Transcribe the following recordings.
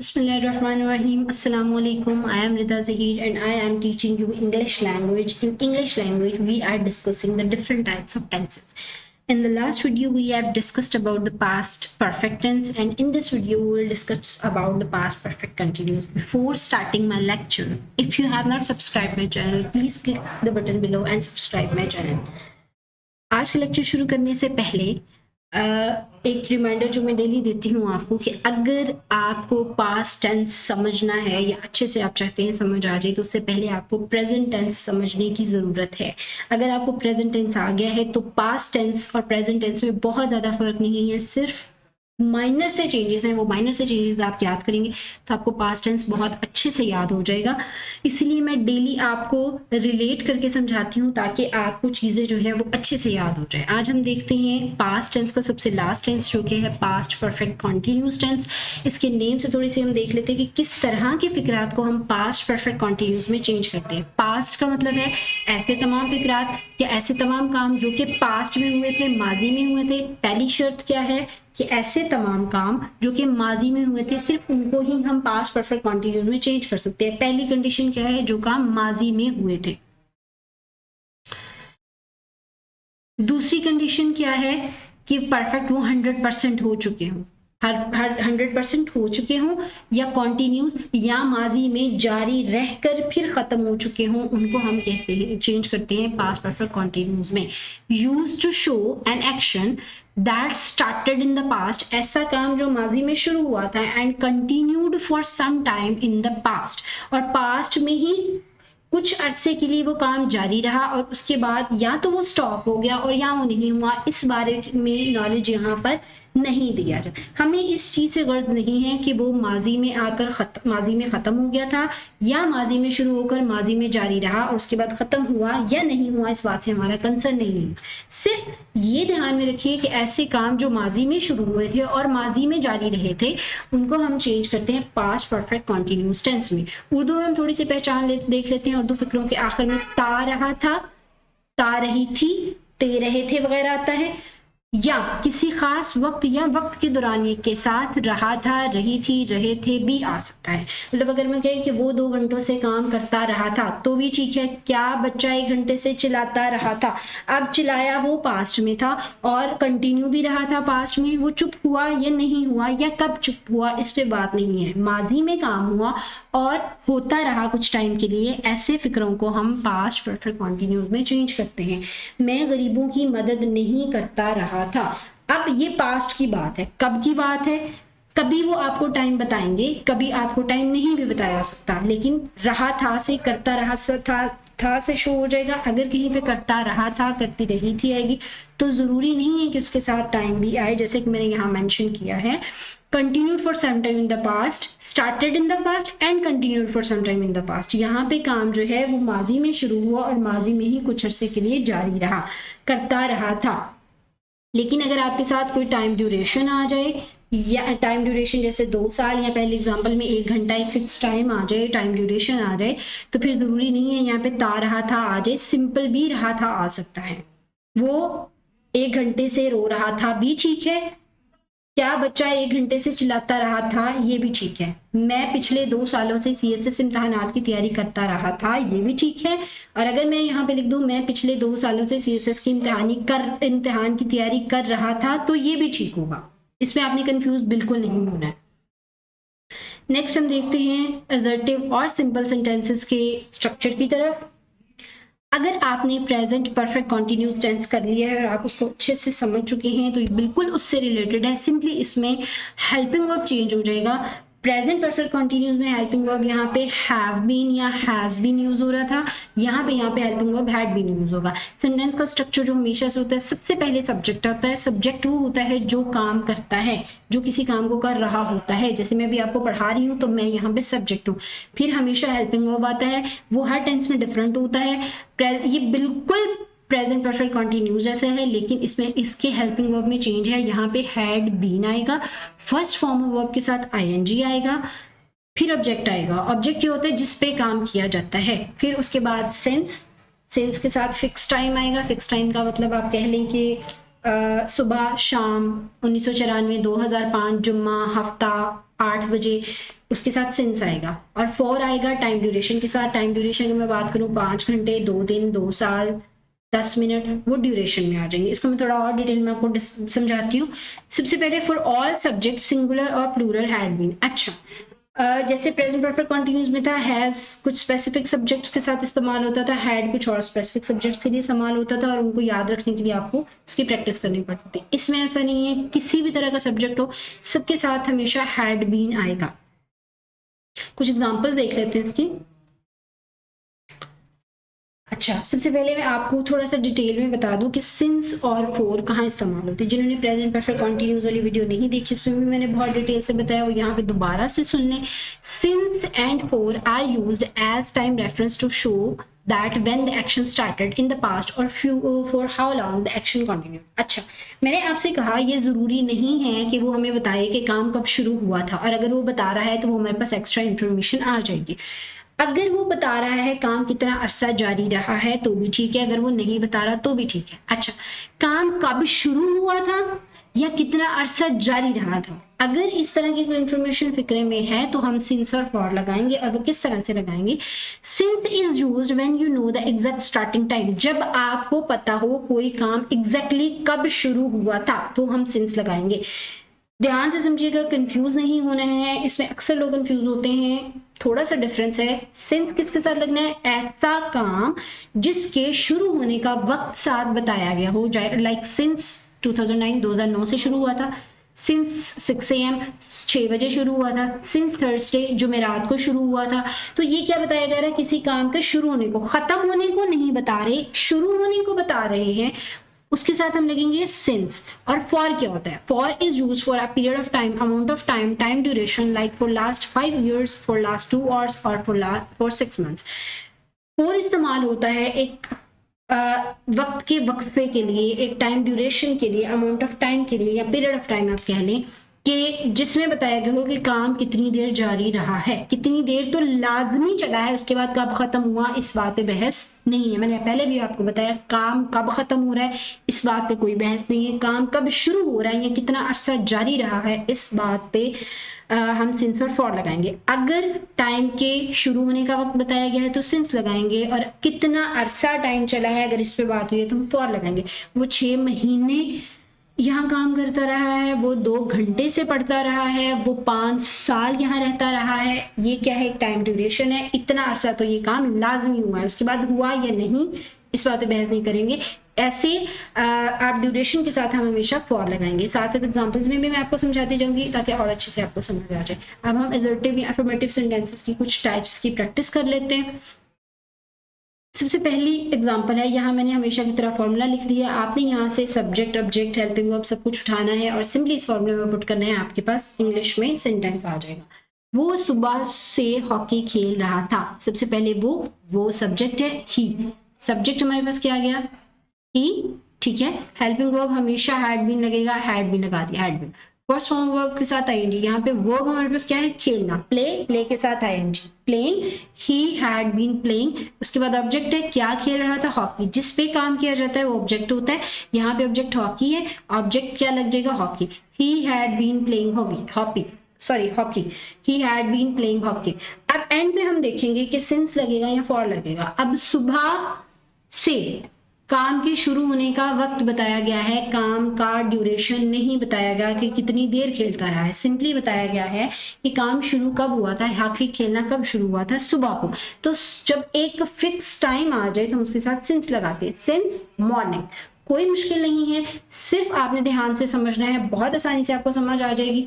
Bismillahirrahmanirrahim. Assalamu alaikum. I am Rida Zahir and I am teaching you English language. In English language, we are discussing the different types of tenses. In the last video, we have discussed about the past perfect tense, and in this video, we will discuss about the past perfect continuous. Before starting my lecture, if you have not subscribed my channel, please click the button below and subscribe my channel. आज का lecture शुरू करने से पहले एक reminder जो मैं daily देती हूँ आपको कि अगर आपको पास्ट टेंस समझना है या अच्छे से आप चाहते हैं समझ आ जाए तो उससे पहले आपको प्रेजेंट टेंस समझने की ज़रूरत है। अगर आपको प्रेजेंट टेंस आ गया है तो पास्ट टेंस और प्रेजेंट टेंस में बहुत ज़्यादा फर्क नहीं है, सिर्फ माइनर से चेंजेस हैं। वो माइनर से चेंजेस आप याद करेंगे तो आपको पास्ट टेंस बहुत अच्छे से याद हो जाएगा। इसलिए मैं डेली आपको रिलेट करके समझाती हूँ ताकि आपको चीज़ें जो है वो अच्छे से याद हो जाए। आज हम देखते हैं पास्ट टेंस का सबसे लास्ट टेंस जो कि है पास्ट परफेक्ट कॉन्टिन्यूस टेंस। इसके नेम से थोड़ी सी हम देख लेते हैं कि किस तरह के फिक्रात को हम पास्ट परफेक्ट कॉन्टिन्यूस में चेंज करते हैं। पास्ट का मतलब है ऐसे तमाम फिक्रात या ऐसे तमाम काम जो कि पास्ट में हुए थे, माजी में हुए थे। पहली शर्त क्या है कि ऐसे तमाम काम जो कि माजी में हुए थे सिर्फ उनको ही हम पास्ट परफेक्ट कॉन्टिन्यूस में चेंज कर सकते हैं। पहली कंडीशन क्या है, जो काम माजी में हुए थे। दूसरी कंडीशन क्या है कि परफेक्ट वो 100% हो चुके हों, हर 100% हो चुके हों या कॉन्टिन्यूस या माजी में जारी रहकर फिर खत्म हो चुके हों, उनको हम कहते हैं चेंज करते हैं पास्ट परफेक्ट कॉन्टिन्यूस में। Use to show an action that started in the past, ऐसा काम जो माजी में शुरू हुआ था and continued for some time in the past, और पास्ट में ही कुछ अरसे के लिए वो काम जारी रहा और उसके बाद या तो वो स्टॉप हो गया और या वो नहीं हुआ। इस बारे में नॉलेज यहाँ पर नहीं दिया जाए। हमें इस चीज़ से गर्ज नहीं है कि वो माजी में आकर माजी में ख़त्म हो गया था या माजी में शुरू होकर माजी में जारी रहा और उसके बाद ख़त्म हुआ या नहीं हुआ, इस बात से हमारा कंसर्न नहीं है। सिर्फ ये ध्यान में रखिए कि ऐसे काम जो माजी में शुरू हुए थे और माजी में जारी रहे थे उनको हम चेंज करते हैं पास्ट परफेक्ट कॉन्टिन्यूस टेंस में। उर्दू में हम थोड़ी सी पहचान देख लेते हैं। उर्दू फिक्रों के आखिर में ता रहा था, ता रही थी, ते रहे थे वगैरह आता है, या किसी खास वक्त या वक्त के दौरान के साथ रहा था, रही थी, रहे थे भी आ सकता है। मतलब अगर मैं कहें कि वो 2 घंटों से काम करता रहा था तो भी ठीक है। क्या बच्चा 1 घंटे से चिल्लाता रहा था, अब चिल्लाया वो पास्ट में था और कंटिन्यू भी रहा था पास्ट में, वो चुप हुआ या नहीं हुआ या कब चुप हुआ इस पे बात नहीं है। माजी में काम हुआ और होता रहा कुछ टाइम के लिए, ऐसे फिक्रों को हम पास्ट परफेक्ट कॉन्टिन्यूस में चेंज करते हैं। मैं गरीबों की मदद नहीं करता रहा था, अब ये पास्ट की बात है। कब की बात है, कभी वो आपको टाइम बताएंगे, कभी आपको टाइम नहीं भी बताया सकता, लेकिन रहा था से करता रहा था से शो हो जाएगा। अगर कहीं पे करता रहा था, करती रही थी आएगी तो जरूरी नहीं है कि उसके साथ टाइम भी आए, जैसे कि मैंने यहाँ मेंशन किया है। continued for some time in the past, started in the past and continued for some time in the past। यहाँ पे काम जो है वो माजी में शुरू हुआ और माजी में ही कुछ अरसे के लिए जारी रहा, करता रहा था। लेकिन अगर आपके साथ कोई टाइम ड्यूरेशन आ जाए या टाइम ड्यूरेशन जैसे 2 साल या पहले एग्जांपल में 1 घंटा एक फिक्स टाइम आ जाए, टाइम ड्यूरेशन आ जाए, तो फिर ज़रूरी नहीं है यहाँ पे ता रहा था आ जाए, सिंपल भी रहा था आ सकता है। वो 1 घंटे से रो रहा था भी ठीक है, क्या बच्चा 1 घंटे से चिल्लाता रहा था ये भी ठीक है। मैं पिछले 2 सालों से CSS इम्तिहानात की तैयारी करता रहा था ये भी ठीक है। और अगर मैं यहाँ पे लिख दूँ मैं पिछले 2 सालों से CSS की इम्तिहान की तैयारी कर रहा था तो ये भी ठीक होगा। इसमें आपने कंफ्यूज बिल्कुल नहीं होना है। नेक्स्ट हम देखते हैं असर्टिव और सिंपल सेंटेंसेस के स्ट्रक्चर की तरफ। अगर आपने प्रेजेंट परफेक्ट कॉन्टिन्यूस टेंस कर लिया है और आप उसको अच्छे से समझ चुके हैं तो बिल्कुल उससे रिलेटेड है। सिंपली इसमें हेल्पिंग वर्ब चेंज हो जाएगा। प्रेजेंट परफेक्ट कॉन्टिन्यूस में हेल्पिंग वर्ब यहाँ पे हैव बीन या हैज बीन यूज हो रहा था, यहाँ पे helping verb had been use होगा। सेंटेंस का स्ट्रक्चर जो हमेशा से होता है, सबसे पहले सब्जेक्ट होता है। सब्जेक्ट वो होता है जो काम करता है, जो किसी काम को कर रहा होता है। जैसे मैं भी आपको पढ़ा रही हूँ तो मैं यहाँ पे सब्जेक्ट हूँ। फिर हमेशा हेल्पिंग वर्ब आता है, वो हर टेंस में डिफरेंट होता है। ये बिल्कुल प्रेजेंट परफेक्ट कॉन्टिन्यूस जैसे है, लेकिन इसमें इसके हेल्पिंग वर्ब में चेंज है। यहाँ पे हैड बीन आएगा, फर्स्ट फॉर्म ऑफ वर्ब के साथ ing आएगा, फिर ऑब्जेक्ट आएगा। ऑब्जेक्ट ये होता है जिस पे काम किया जाता है। फिर उसके बाद सेंस के साथ फिक्स टाइम आएगा। फिक्स टाइम का मतलब आप कह लें कि सुबह शाम, 1994, 2005, जुम्मा, हफ्ता, 8 बजे। उसके साथ सिंस आएगा, और फॉर आएगा टाइम ड्यूरेशन के साथ। टाइम ड्यूरेशन की मैं बात करूँ 5 घंटे, 2 दिन, 2 साल, 10 मिनट, वो ड्यूरेशन में आ जाएंगे। इसको मैं थोड़ा और डिटेल में आपको समझाती हूँ। सबसे पहले फॉर ऑल सब्जेक्ट सिंगुलर और प्लूरल हैड बीन। अच्छा, जैसे प्रेजेंट परफेक्ट कंटिन्यूस में था, हैज कुछ स्पेसिफिक सब्जेक्ट्स के साथ इस्तेमाल होता था, हैड कुछ और स्पेसिफिक सब्जेक्ट के लिए इस्तेमाल होता था, और उनको याद रखने के लिए आपको उसकी प्रैक्टिस करनी पड़ती थी। इसमें ऐसा नहीं है, किसी भी तरह का सब्जेक्ट हो सबके साथ हमेशा हैड बीन आएगा। कुछ एग्जांपल्स देख लेते हैं इसकी। अच्छा, सबसे पहले मैं आपको थोड़ा सा डिटेल में बता दूं कि सिंस और फॉर कहाँ इस्तेमाल होते हैं। जिन्होंने प्रेजेंट परफेक्ट कंटीन्यूअस वाली वीडियो नहीं देखी, उसमें भी मैंने बहुत डिटेल से बताया, वो यहाँ पे दोबारा से सुन लें। Since and for are used as time reference to show that when the action started in the past or for how long the action continued। अच्छा, मैंने आपसे कहा ये जरूरी नहीं है कि वो हमें बताए कि काम कब शुरू हुआ था, और अगर वो बता रहा है तो वो हमारे पास एक्स्ट्रा इन्फॉर्मेशन आ जाएगी। अगर वो बता रहा है काम कितना अरसा जारी रहा है तो भी ठीक है, अगर वो नहीं बता रहा तो भी ठीक है। अच्छा, काम कब शुरू हुआ था या कितना अरसा जारी रहा था, अगर इस तरह की कोई इंफॉर्मेशन फिक्रे में है तो हम सिंस और फॉर लगाएंगे। और वो किस तरह से लगाएंगे? Since is used when you know the exact starting time. जब आपको पता हो कोई काम एग्जैक्टली कब शुरू हुआ था तो हम सिंस लगाएंगे। ध्यान से समझिएगा, कंफ्यूज नहीं होना है, इसमें अक्सर लोग कंफ्यूज होते हैं। थोड़ा सा डिफरेंस है। सिंस किसके साथ लगना है? ऐसा काम जिसके शुरू होने का वक्त साथ बताया गया हो, लाइक सिंस 2009 से शुरू हुआ था, सिंस 6 AM 6 बजे शुरू हुआ था, सिंस थर्सडे जुमेरात को शुरू हुआ था। तो ये क्या बताया जा रहा है? किसी काम के शुरू होने को, खत्म होने को नहीं बता रहे, शुरू होने को बता रहे हैं, उसके साथ हम लगेंगे सिंस। और फॉर क्या होता है? For is use for a period of time, amount of time, time duration, like for last 5 years, for last 2 hours और फॉर 6 months। फॉर इस्तेमाल होता है एक वक्त के वक्फे के लिए, एक टाइम ड्यूरेशन के लिए, अमाउंट ऑफ टाइम के लिए, या पीरियड ऑफ टाइम आप कह लें, कि जिसमें बताया गया हो कि काम कितनी देर जारी रहा है। कितनी देर तो लाजमी चला है, उसके बाद कब खत्म हुआ इस बात पे बहस नहीं है। मैंने पहले भी आपको बताया काम कब खत्म हो रहा है इस बात पे कोई बहस नहीं है। काम कब शुरू हो रहा है या कितना अरसा जारी रहा है इस बात पे हम सिंस और फॉर लगाएंगे। अगर टाइम के शुरू होने का वक्त बताया गया है तो सिंस लगाएंगे, और कितना अरसा टाइम चला है अगर इस पे बात हुई है तो हम फॉर लगाएंगे। वो 6 महीने यहाँ काम करता रहा है, वो 2 घंटे से पढ़ता रहा है, वो 5 साल यहाँ रहता रहा है, ये क्या है? टाइम ड्यूरेशन है। इतना अरसा तो ये काम लाजमी हुआ है, उसके बाद हुआ या नहीं इस बात पे बहस नहीं करेंगे। ऐसे आप ड्यूरेशन के साथ हम हमेशा फॉर लगाएंगे। साथ साथ एग्जांपल्स में भी मैं आपको समझाती जाऊंगी ताकि और अच्छे से आपको समझ आ जाए। अब हम असर्टिव या अफर्मेटिव सेंटेंसेस की कुछ टाइप्स की प्रैक्टिस कर लेते हैं। सबसे पहली एग्जांपल है, यहाँ मैंने हमेशा की तरह फॉर्मूला लिख दिया। आपने यहाँ से सब्जेक्ट, ऑब्जेक्ट, हेल्पिंग वर्ब सब कुछ उठाना है और सिंपली इस फॉर्मूले में पुट करना है, आपके पास इंग्लिश में सेंटेंस आ जाएगा। वो सुबह से हॉकी खेल रहा था। सबसे पहले वो सब्जेक्ट है, ही। सब्जेक्ट हमारे पास क्या आ गया? ही, ठीक है। हेल्पिंग वर्ब हमेशा हैड बीन लगेगा, हैड बीन लगा दिया, had been. First form verb के साथ आईएनजी। यहाँ पे वर्ब हमारे पास क्या है? खेलना, प्ले, प्ले के साथ I N G, playing, he had been playing. उसके बाद ऑब्जेक्ट है, क्या खेल रहा था? हॉकी। जिस पे काम किया जाता है वो ऑब्जेक्ट होता है। यहाँ पे ऑब्जेक्ट हॉकी है, ऑब्जेक्ट क्या लग जाएगा? Hockey. He had been playing hockey, he had been playing hockey. अब एंड पे हम देखेंगे कि सिंस लगेगा या फॉर लगेगा। अब सुबह से काम के शुरू होने का वक्त बताया गया है, काम का ड्यूरेशन नहीं बताया गया कि कितनी देर खेलता रहा है, सिंपली बताया गया है कि काम शुरू कब हुआ था, हॉकी खेलना कब शुरू हुआ था? सुबह को। तो जब एक फिक्स टाइम आ जाए तो हम उसके साथ सिंस लगाते हैं, सिंस मॉर्निंग। कोई मुश्किल नहीं है, सिर्फ आपने ध्यान से समझना है, बहुत आसानी से आपको समझ आ जाएगी।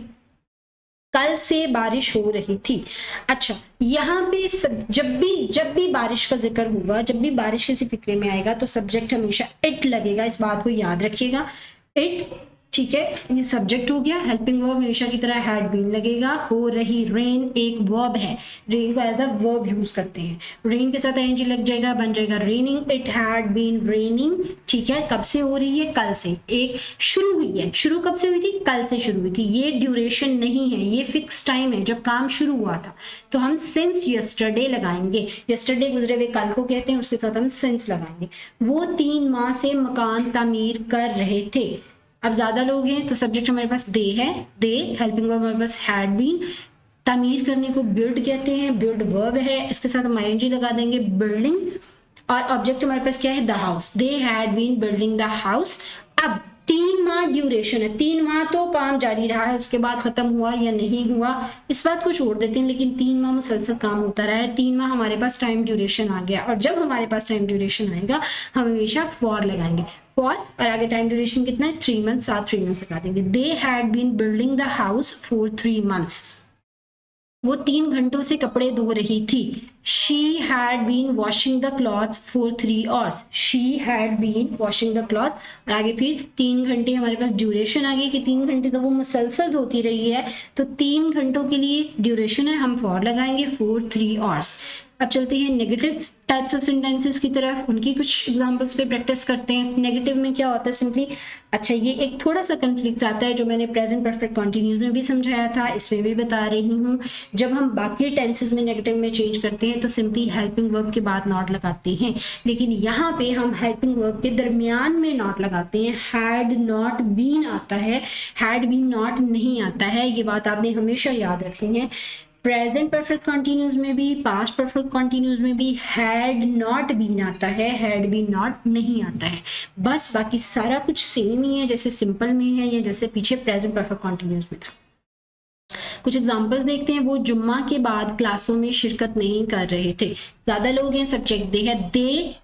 कल से बारिश हो रही थी। अच्छा, यहाँ पे जब भी बारिश का जिक्र हुआ, जब भी बारिश किसी फिक्रे में आएगा तो सब्जेक्ट हमेशा इट लगेगा, इस बात को याद रखिएगा। इट, ठीक है, ये सब्जेक्ट हो गया। हेल्पिंग वर्ब हमेशा की तरह हैड बीन लगेगा। हो रही, रेन एक वर्ब है, रेन को एज अ वर्ब यूज करते हैं। रेन के साथ आईएनजी लग जाएगा, बन जाएगा raining. It had been raining, ठीक है। कब से हो रही है? कल से। एक शुरू हुई है, शुरू कब से हुई थी? कल से शुरू हुई थी। ये ड्यूरेशन नहीं है, ये फिक्स टाइम है जब काम शुरू हुआ था, तो हम सिंस यस्टरडे लगाएंगे। यस्टरडे गुजरे हुए कल को कहते हैं, उसके साथ हम सिंस लगाएंगे। वो 3 माह से मकान तामीर कर रहे थे। अब ज्यादा लोग हैं तो सब्जेक्ट हमारे पास दे है, दे। हेल्पिंग वर्ब हमारे पास हैड बीन, तामीर करने को बिल्ड कहते हैं, बिल्ड वर्ब है, इसके साथ हम आईएनजी लगा देंगे, बिल्डिंग, और ऑब्जेक्ट हमारे पास क्या है, the house, they had been building the house. अब 3 माह ड्यूरेशन है, 3 माह तो काम जारी रहा है, उसके बाद खत्म हुआ या नहीं हुआ इस बात को छोड़ देते हैं, लेकिन 3 माह मुसलसल काम होता रहा है, 3 माह हमारे पास टाइम ड्यूरेशन आ गया, और जब हमारे पास टाइम ड्यूरेशन आएगा हम हमेशा फॉर लगाएंगे, फॉर, और आगे टाइम ड्यूरेशन कितना है, 3 मंथ, साथ 3 मंथ्स लगा देंगे। They had been building the house for 3 months, वो 3 घंटों से कपड़े धो रही थी। She had been washing the clothes for 3 hours. She had been washing the cloth, और आगे फिर 3 घंटे हमारे पास ड्यूरेशन आ गई कि 3 घंटे तो वो मुसलसल धोती रही है, तो 3 घंटों के लिए ड्यूरेशन है, हम फॉर लगाएंगे, for 3 hours। अब चलते हैं नेगेटिव टाइप्स ऑफ सेंटेंसेस की तरफ, उनकी कुछ एग्जांपल्स पे प्रैक्टिस करते हैं। नेगेटिव में क्या होता है, सिंपली, अच्छा ये एक थोड़ा सा कंफ्लिक्ट आता है जो मैंने प्रेजेंट परफेक्ट कंटिन्यूस में भी समझाया था, इसमें भी बता रही हूँ। जब हम बाकी टेंसेस में नेगेटिव में चेंज करते हैं तो सिंपली हेल्पिंग वर्ब के बाद नॉट लगाते हैं, लेकिन यहाँ पे हम हेल्पिंग वर्ब के दरमियान में नॉट लगाते हैं। हैड नॉट बीन आता है, हैड बीन नॉट नहीं आता है, ये बात आपने हमेशा याद रखनी है। प्रेजेंट परफेक्ट कंटिन्यूस में भी, पास्ट परफेक्ट कंटिन्यूस में भी हैड नॉट बीन आता है, हैड बीन नॉट नहीं आता है, बस बाकी सारा कुछ सेम ही है जैसे सिंपल में है या जैसे पीछे प्रेजेंट परफेक्ट कंटिन्यूस में था। कुछ एग्जांपल्स देखते हैं। वो जुम्मा के बाद क्लासों में शिरकत नहीं कर रहे थे, ज्यादा लोग हैं, सब्जेक्ट दे है, दे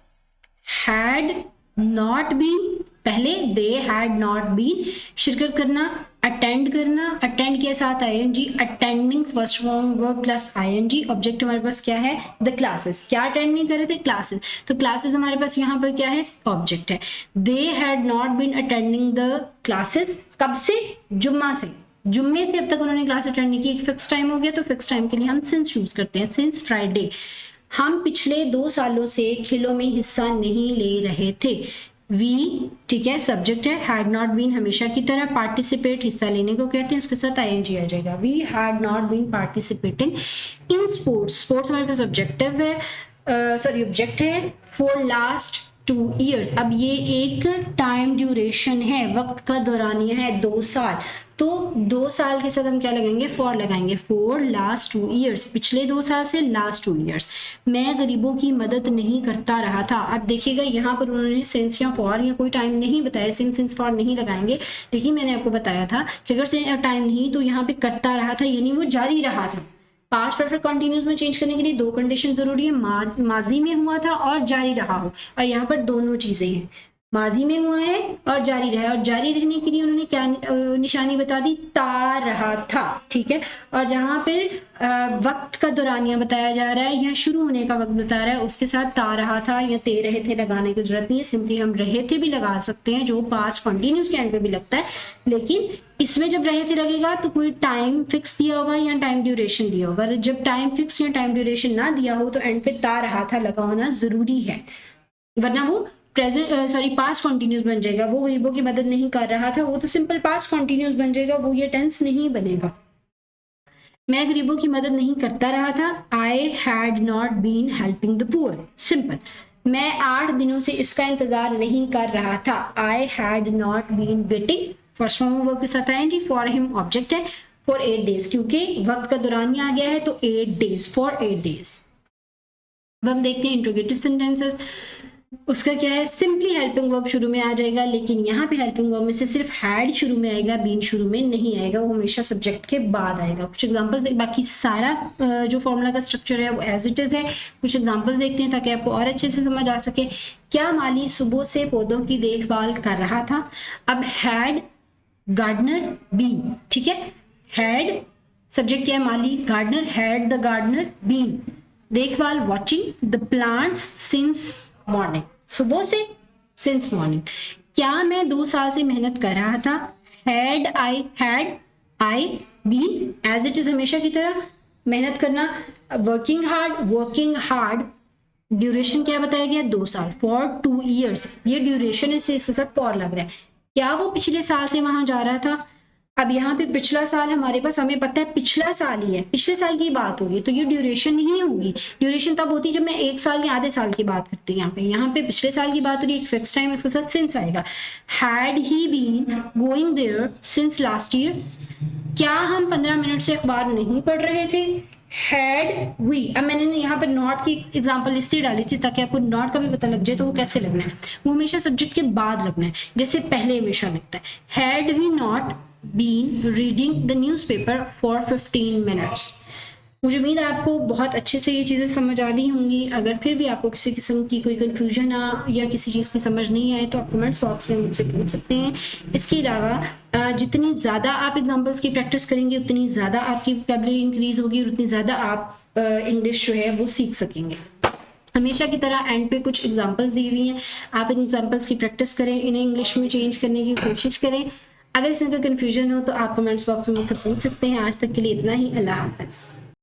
हैड नॉट बीन, पहले दे हैड नॉट बीन, शिरकत करना, अटेंड करना, अटेंड के साथ I N G, attending first form verb plus I N G, object हमारे पास क्या है, द क्लासेस, क्या अटेंड नहीं कर रहे थे, क्लासेस, तो क्लासेस हमारे पास यहाँ पर क्या है, ऑब्जेक्ट है। They had not been attending the classes, कब से, जुम्मा से, जुम्मे से अब तक उन्होंने क्लास अटेंड नहीं की, एक फिक्स टाइम हो गया तो फिक्स टाइम के लिए हम सिंस यूज करते हैं, सिंस फ्राइडे। हम पिछले 2 सालों से खेलों में हिस्सा नहीं ले रहे थे, वी, ठीक है, सब्जेक्ट है, हैड नॉट बीन हमेशा की तरह, पार्टिसिपेट हिस्सा लेने को कहते हैं, उसके साथ आईएनजी आ जाएगा, we had not been participating in sports, sports हमारे पास ऑब्जेक्टिव है, ऑब्जेक्ट है, फॉर लास्ट 2 years, अब ये एक टाइम ड्यूरेशन है, वक्त का दौरानिया है, 2 साल, तो 2 साल के साथ हम क्या लगाएंगे, फॉर लगाएंगे, फॉर लास्ट 2 years, पिछले 2 साल से लास्ट 2 years। मैं गरीबों की मदद नहीं करता रहा था, अब देखिएगा यहाँ पर उन्होंने सिंस या फॉर या कोई टाइम नहीं बताया, सिंस फॉर नहीं लगाएंगे, लेकिन मैंने आपको बताया था कि अगर टाइम नहीं तो यहाँ पे करता रहा था, यानी वो जारी रहा था। पास्ट परफेक्ट कंटिन्यूस में चेंज करने के लिए 2 कंडीशन जरूरी है, माजी में हुआ था और जारी रहा हो, और यहाँ पर दोनों चीजें हैं, माजी में हुआ है और जारी रहा है, और जारी रहने के लिए उन्होंने क्या निशानी बता दी, ता रहा था, ठीक है। और जहां पर वक्त का दौरानिया बताया जा रहा है या शुरू होने का वक्त बता रहा है, उसके साथ ता रहा था या ते रहे थे लगाने की जरूरत नहीं है, सिंपली हम रहे थे भी लगा सकते हैं, जो पास्ट कंटिन्यूस के एंड पे भी लगता है, लेकिन इसमें जब रहे थे लगेगा तो कोई टाइम फिक्स दिया होगा या टाइम ड्यूरेशन दिया होगा, जब टाइम फिक्स या टाइम ड्यूरेशन ना दिया हो तो एंड पे ता रहा था लगा होना जरूरी है, वरना वो पास्ट कंटिन्यूस बन जाएगा। वो गरीबों की मदद नहीं कर रहा था, वो तो सिंपल पास्ट कंटिन्यूस बन जाएगा, वो ये टेंस नहीं बनेगा। मैं गरीबों की मदद नहीं करता रहा था, I had not been helping the poor, simple. मैं 8 दिनों से इसका इंतजार नहीं कर रहा था, I had not been waiting, first form verb के साथ आएंगे, फॉर हिम ऑब्जेक्ट है, फॉर 8 days, क्योंकि वक्त का दौरानिया आ गया है तो 8 days, फॉर 8 days। अब हम देखते हैं इंट्रोगेटिव सेंटेंसेस, उसका क्या है, सिंपली हेल्पिंग वर्ब शुरू में आ जाएगा, लेकिन यहाँ पे हेल्पिंग वर्ब में से सिर्फ हैड शुरू में आएगा, बीन शुरू में नहीं आएगा, वो हमेशा सब्जेक्ट के बाद आएगा। कुछ एग्जांपल्स, बाकी सारा जो फॉर्मूला का स्ट्रक्चर है वो एज इट इज है, कुछ एग्जांपल्स देखते हैं ताकि आपको और अच्छे से समझ आ सके। क्या माली सुबह से पौधों की देखभाल कर रहा था, अब हैड गार्डनर बीन, ठीक है, हैड सब्जेक्ट क्या है, माली, gardener, had the gardener been, देखभाल, watching the plants since morning, सुबह से, सिंस मॉर्निंग। क्या मैं 2 साल से मेहनत कर रहा था, had I been, as it is हमेशा की तरह, मेहनत करना, वर्किंग हार्ड, ड्यूरेशन क्या बताया गया, 2 साल, फॉर 2 years, ये ड्यूरेशन है, इसके साथ फॉर लग रहा है। क्या वो पिछले साल से वहां जा रहा था, अब यहाँ पे पिछला साल हमारे पास, हमें पता है पिछला साल ही है, पिछले साल की बात होगी, तो ये ड्यूरेशन नहीं होगी। ड्यूरेशन तब होती है जब मैं एक साल या आधे साल की बात करती हूँ। यहाँ पे पिछले साल की बात हो रही है, एक फिक्स टाइम, इसके साथ सिंस आएगा। Had he been going there since last year, क्या हम 15 मिनट से अखबार नहीं पढ़ रहे थे? हैड वी, अब मैंने यहाँ पर नॉट की एग्जांपल इसलिए डाली थी ताकि आपको नॉट का भी पता लग जाए। तो वो कैसे लगना है, वो हमेशा सब्जेक्ट के बाद लगना है, जैसे पहले हमेशा लगता है। Had we not been reading the newspaper for 15 minutes. मुझे उम्मीद है आपको बहुत अच्छे से ये चीज़ें समझ आ रही होंगी। अगर फिर भी आपको किसी किस्म की कोई कंफ्यूजन या किसी चीज़ की समझ नहीं आए तो आप कमेंट्स बॉक्स में मुझसे पूछ सकते हैं। इसके अलावा जितनी ज़्यादा आप एग्जाम्पल्स की प्रैक्टिस करेंगे उतनी ज़्यादा आपकी वोकैबुलरी इंक्रीज होगी और उतनी ज़्यादा आप इंग्लिश जो है वो सीख सकेंगे। हमेशा की तरह एंड पे कुछ एग्जांपल्स दी हुई हैं, आप इन एग्जांपल्स की प्रैक्टिस करें, इन्हें इंग्लिश में चेंज करने की कोशिश करें। अगर इसमें कोई कन्फ्यूजन हो तो आप कमेंट्स बॉक्स में मुझसे पूछ सकते हैं। आज तक के लिए इतना ही। अल्लाह हाफ़िज़।